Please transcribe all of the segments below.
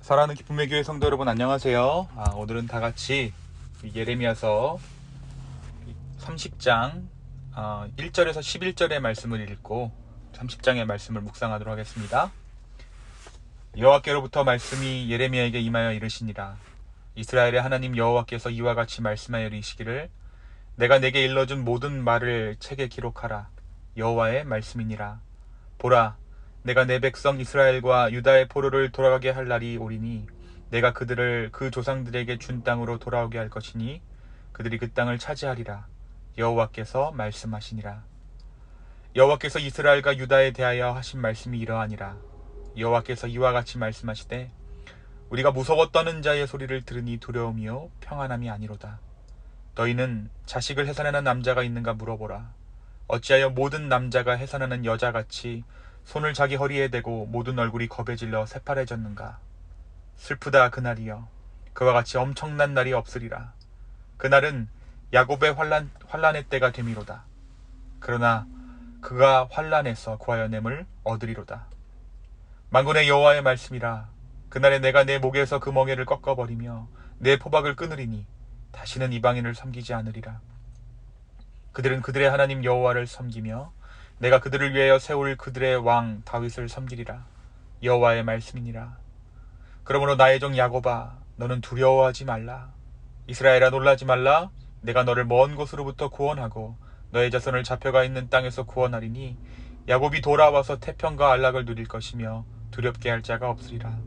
사랑하는 기쁨의 교회 성도 여러분, 안녕하세요. 오늘은 다 같이 예레미야서 30장 1절에서 11절의 말씀을 읽고 30장의 말씀을 묵상하도록 하겠습니다. 여호와께로부터 말씀이 예레미야에게 임하여 이르시니라. 이스라엘의 하나님 여호와께서 이와 같이 말씀하여 이르시기를, 내가 내게 일러준 모든 말을 책에 기록하라. 여호와의 말씀이니라. 보라, 내가 내 백성 이스라엘과 유다의 포로를 돌아가게 할 날이 오리니 내가 그들을 그 조상들에게 준 땅으로 돌아오게 할 것이니 그들이 그 땅을 차지하리라. 여호와께서 말씀하시니라. 여호와께서 이스라엘과 유다에 대하여 하신 말씀이 이러하니라. 여호와께서 이와 같이 말씀하시되, 우리가 무서워 떠는 자의 소리를 들으니 두려움이요 평안함이 아니로다. 너희는 자식을 해산하는 남자가 있는가 물어보라. 어찌하여 모든 남자가 해산하는 여자같이 손을 자기 허리에 대고 모든 얼굴이 겁에 질러 새파래졌는가? 슬프다 그날이여. 그와 같이 엄청난 날이 없으리라. 그날은 야곱의 환란의 때가 되미로다. 그러나 그가 환란에서 구하여 냄을 얻으리로다. 만군의 여호와의 말씀이라. 그날에 내가 내 목에서 그 멍에를 꺾어버리며 내 포박을 끊으리니 다시는 이방인을 섬기지 않으리라. 그들은 그들의 하나님 여호와를 섬기며 내가 그들을 위하여 세울 그들의 왕 다윗을 섬기리라. 여호와의 말씀이니라. 그러므로 나의 종 야곱아, 너는 두려워하지 말라. 이스라엘아, 놀라지 말라. 내가 너를 먼 곳으로부터 구원하고 너의 자손을 잡혀가 있는 땅에서 구원하리니 야곱이 돌아와서 태평과 안락을 누릴 것이며 두렵게 할 자가 없으리라.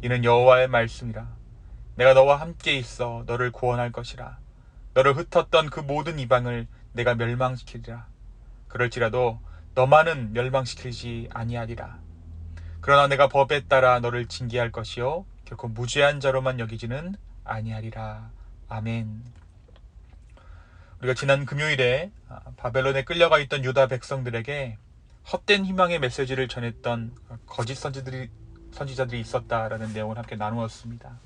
이는 여호와의 말씀이라. 내가 너와 함께 있어 너를 구원할 것이라. 너를 흩었던 그 모든 이방을 내가 멸망시키리라. 그럴지라도 너만은 멸망시키지 아니하리라. 그러나 내가 법에 따라 너를 징계할 것이요 결코 무죄한 자로만 여기지는 아니하리라. 아멘. 우리가 지난 금요일에 바벨론에 끌려가 있던 유다 백성들에게 헛된 희망의 메시지를 전했던 거짓 선지자들이 있었다라는 내용을 함께 나누었습니다.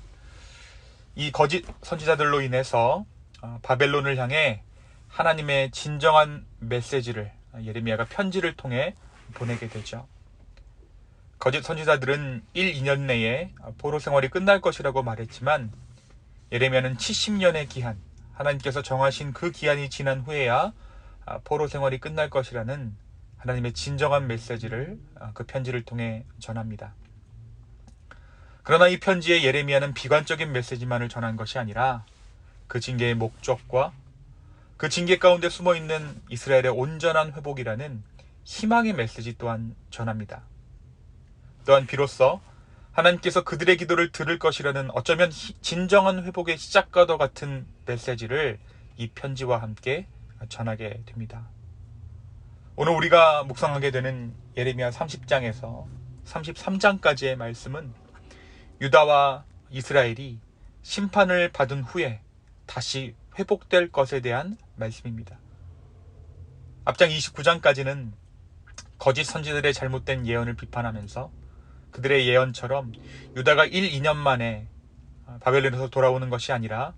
이 거짓 선지자들로 인해서 바벨론을 향해 하나님의 진정한 메시지를 예레미야가 편지를 통해 보내게 되죠. 거짓 선지자들은 1, 2년 내에 포로 생활이 끝날 것이라고 말했지만 예레미야는 70년의 기한, 하나님께서 정하신 그 기한이 지난 후에야 포로 생활이 끝날 것이라는 하나님의 진정한 메시지를 그 편지를 통해 전합니다. 그러나 이 편지에 예레미야는 비관적인 메시지만을 전한 것이 아니라 그 징계의 목적과 그 징계 가운데 숨어있는 이스라엘의 온전한 회복이라는 희망의 메시지 또한 전합니다. 또한 비로소 하나님께서 그들의 기도를 들을 것이라는 어쩌면 진정한 회복의 시작과도 같은 메시지를 이 편지와 함께 전하게 됩니다. 오늘 우리가 묵상하게 되는 예레미야 30장에서 33장까지의 말씀은 유다와 이스라엘이 심판을 받은 후에 다시 회복될 것에 대한 말씀입니다. 앞장 29장까지는 거짓 선지자들의 잘못된 예언을 비판하면서 그들의 예언처럼 유다가 1, 2년 만에 바벨론에서 돌아오는 것이 아니라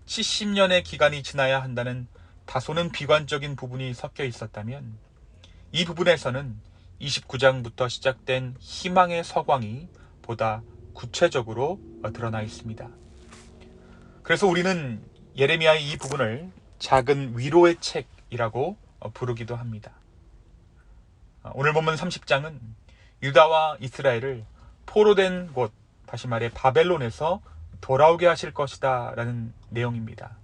70년의 기간이 지나야 한다는 다소는 비관적인 부분이 섞여 있었다면, 이 부분에서는 29장부터 시작된 희망의 서광이 보다 구체적으로 드러나 있습니다. 그래서 우리는 예레미야의 이 부분을 작은 위로의 책이라고 부르기도 합니다. 오늘 본문 30장은 유다와 이스라엘을 포로된 곳, 다시 말해 바벨론에서 돌아오게 하실 것이다 라는 내용입니다.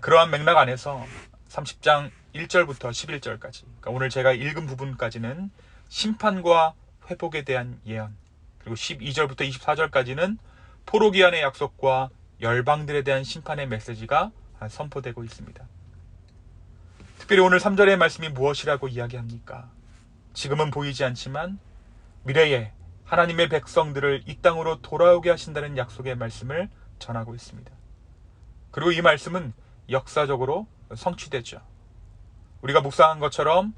그러한 맥락 안에서 30장 1절부터 11절까지, 그러니까 오늘 제가 읽은 부분까지는 심판과 회복에 대한 예언, 그리고 12절부터 24절까지는 포로기한의 약속과 열방들에 대한 심판의 메시지가 선포되고 있습니다. 특별히 오늘 3절의 말씀이 무엇이라고 이야기합니까? 지금은 보이지 않지만 미래에 하나님의 백성들을 이 땅으로 돌아오게 하신다는 약속의 말씀을 전하고 있습니다. 그리고 이 말씀은 역사적으로 성취되죠. 우리가 묵상한 것처럼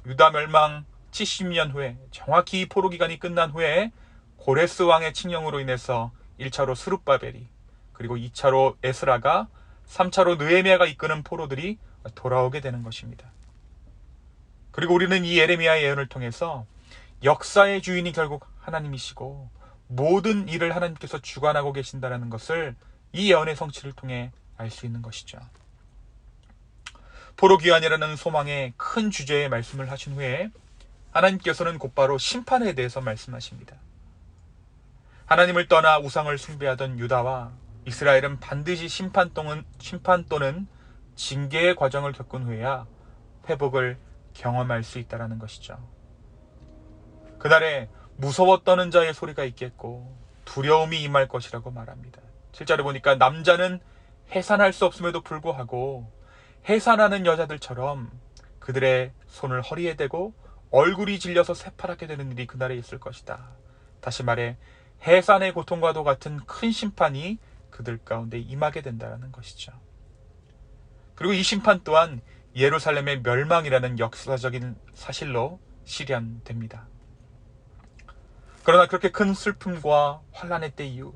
유다 멸망 70년 후에, 정확히 이 포로기간이 끝난 후에 고레스 왕의 칙령으로 인해서 1차로 스룹바벨이, 그리고 2차로 에스라가, 3차로 느헤미야가 이끄는 포로들이 돌아오게 되는 것입니다. 그리고 우리는 이 예레미야의 예언을 통해서 역사의 주인이 결국 하나님이시고 모든 일을 하나님께서 주관하고 계신다는 것을 이 예언의 성취를 통해 알 수 있는 것이죠. 포로귀환이라는 소망의 큰 주제의 말씀을 하신 후에 하나님께서는 곧바로 심판에 대해서 말씀하십니다. 하나님을 떠나 우상을 숭배하던 유다와 이스라엘은 반드시 심판 또는 징계의 과정을 겪은 후에야 회복을 경험할 수 있다는 것이죠. 그날에 무서워 떠는 자의 소리가 있겠고 두려움이 임할 것이라고 말합니다. 7절에 보니까 남자는 해산할 수 없음에도 불구하고 해산하는 여자들처럼 그들의 손을 허리에 대고 얼굴이 질려서 새파랗게 되는 일이 그날에 있을 것이다. 다시 말해 해산의 고통과도 같은 큰 심판이 그들 가운데 임하게 된다는 것이죠. 그리고 이 심판 또한 예루살렘의 멸망이라는 역사적인 사실로 실현됩니다. 그러나 그렇게 큰 슬픔과 환난의 때 이후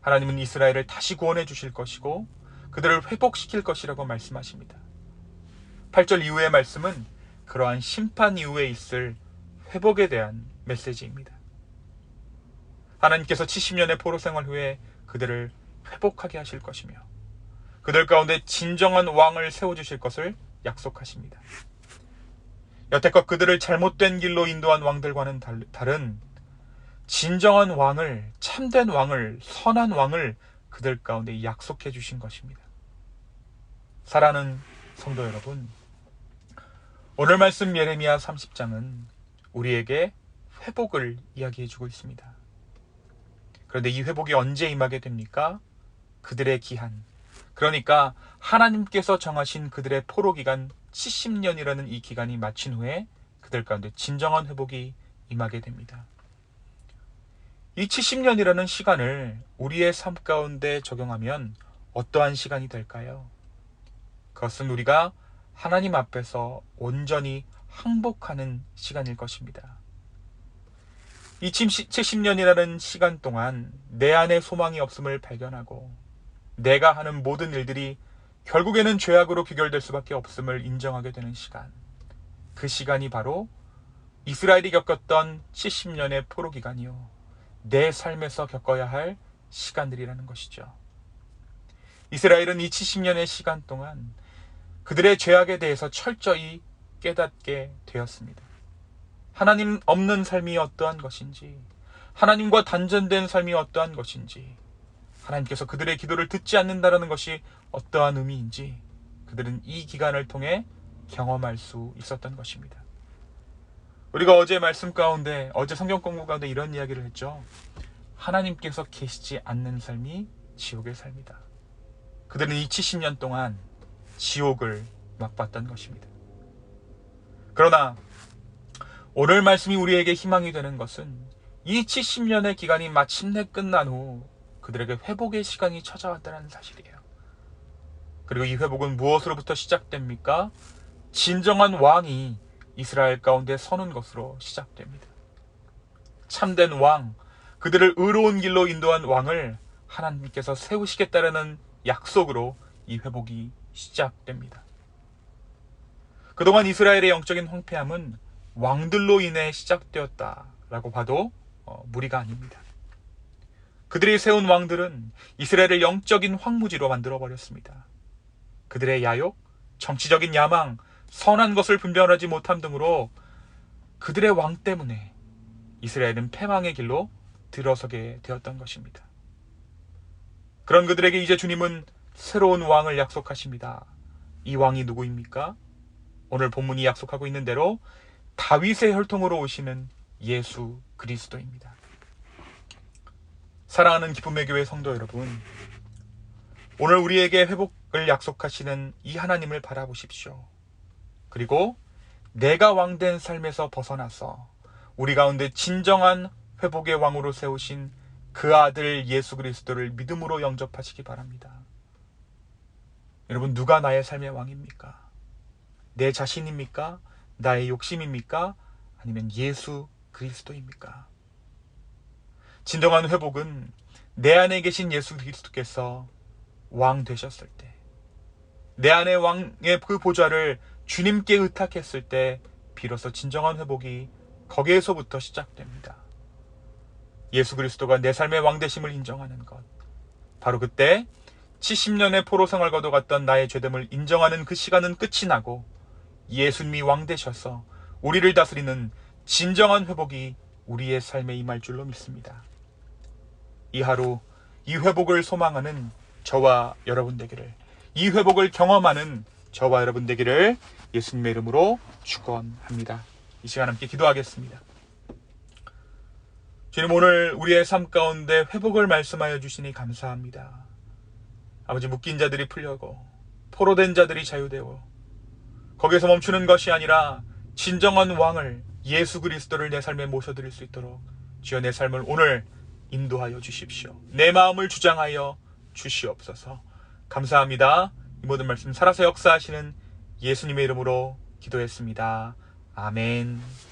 하나님은 이스라엘을 다시 구원해 주실 것이고 그들을 회복시킬 것이라고 말씀하십니다. 8절 이후의 말씀은 그러한 심판 이후에 있을 회복에 대한 메시지입니다. 하나님께서 70년의 포로 생활 후에 그들을 회복하게 하실 것이며 그들 가운데 진정한 왕을 세워주실 것을 약속하십니다. 여태껏 그들을 잘못된 길로 인도한 왕들과는 다른 진정한 왕을, 참된 왕을, 선한 왕을 그들 가운데 약속해 주신 것입니다. 사랑하는 성도 여러분, 오늘 말씀 예레미야 30장은 우리에게 회복을 이야기해 주고 있습니다. 그런데 이 회복이 언제 임하게 됩니까? 그들의 기한, 그러니까 하나님께서 정하신 그들의 포로 기간 70년이라는 이 기간이 마친 후에 그들 가운데 진정한 회복이 임하게 됩니다. 이 70년이라는 시간을 우리의 삶 가운데 적용하면 어떠한 시간이 될까요? 그것은 우리가 하나님 앞에서 온전히 항복하는 시간일 것입니다. 이 70년이라는 시간 동안 내 안에 소망이 없음을 발견하고 내가 하는 모든 일들이 결국에는 죄악으로 귀결될 수밖에 없음을 인정하게 되는 시간, 그 시간이 바로 이스라엘이 겪었던 70년의 포로 기간이요, 내 삶에서 겪어야 할 시간들이라는 것이죠. 이스라엘은 이 70년의 시간 동안 그들의 죄악에 대해서 철저히 깨닫게 되었습니다. 하나님 없는 삶이 어떠한 것인지, 하나님과 단절된 삶이 어떠한 것인지, 하나님께서 그들의 기도를 듣지 않는다는 것이 어떠한 의미인지 그들은 이 기간을 통해 경험할 수 있었던 것입니다. 우리가 어제 말씀 가운데, 어제 성경 공부 가운데 이런 이야기를 했죠. 하나님께서 계시지 않는 삶이 지옥의 삶이다. 그들은 이 70년 동안 지옥을 맛봤던 것입니다. 그러나 오늘 말씀이 우리에게 희망이 되는 것은 이 70년의 기간이 마침내 끝난 후 그들에게 회복의 시간이 찾아왔다는 사실이에요. 그리고 이 회복은 무엇으로부터 시작됩니까? 진정한 왕이 이스라엘 가운데 서는 것으로 시작됩니다. 참된 왕, 그들을 의로운 길로 인도한 왕을 하나님께서 세우시겠다라는 약속으로 이 회복이 시작됩니다. 그동안 이스라엘의 영적인 황폐함은 왕들로 인해 시작되었다라고 봐도 무리가 아닙니다. 그들이 세운 왕들은 이스라엘을 영적인 황무지로 만들어버렸습니다. 그들의 야욕, 정치적인 야망, 선한 것을 분별하지 못함 등으로 그들의 왕 때문에 이스라엘은 패망의 길로 들어서게 되었던 것입니다. 그런 그들에게 이제 주님은 새로운 왕을 약속하십니다. 이 왕이 누구입니까? 오늘 본문이 약속하고 있는 대로 다윗의 혈통으로 오시는 예수 그리스도입니다. 사랑하는 기쁨의 교회 성도 여러분, 오늘 우리에게 회복을 약속하시는 이 하나님을 바라보십시오. 그리고 내가 왕된 삶에서 벗어나서 우리 가운데 진정한 회복의 왕으로 세우신 그 아들 예수 그리스도를 믿음으로 영접하시기 바랍니다. 여러분, 누가 나의 삶의 왕입니까? 내 자신입니까? 나의 욕심입니까? 아니면 예수 그리스도입니까? 진정한 회복은 내 안에 계신 예수 그리스도께서 왕 되셨을 때, 내 안에 왕의 그 보좌를 주님께 의탁했을 때 비로소 진정한 회복이 거기에서부터 시작됩니다. 예수 그리스도가 내 삶의 왕되심을 인정하는 것. 바로 그때 70년의 포로 생활 거둬갔던 나의 죄됨을 인정하는 그 시간은 끝이 나고 예수님이 왕되셔서 우리를 다스리는 진정한 회복이 우리의 삶에 임할 줄로 믿습니다. 이 하루 이 회복을 소망하는 저와 여러분 되기를, 이 회복을 경험하는 저와 여러분 되기를 예수님의 이름으로 축원합니다. 이 시간 함께 기도하겠습니다. 주님, 오늘 우리의 삶 가운데 회복을 말씀하여 주시니 감사합니다. 아버지, 묶인 자들이 풀려고 포로된 자들이 자유되고 거기서 멈추는 것이 아니라 진정한 왕을, 예수 그리스도를 내 삶에 모셔드릴 수 있도록 주여 내 삶을 오늘 인도하여 주십시오. 내 마음을 주장하여 주시옵소서. 감사합니다. 이 모든 말씀 살아서 역사하시는 예수님의 이름으로 기도했습니다. 아멘.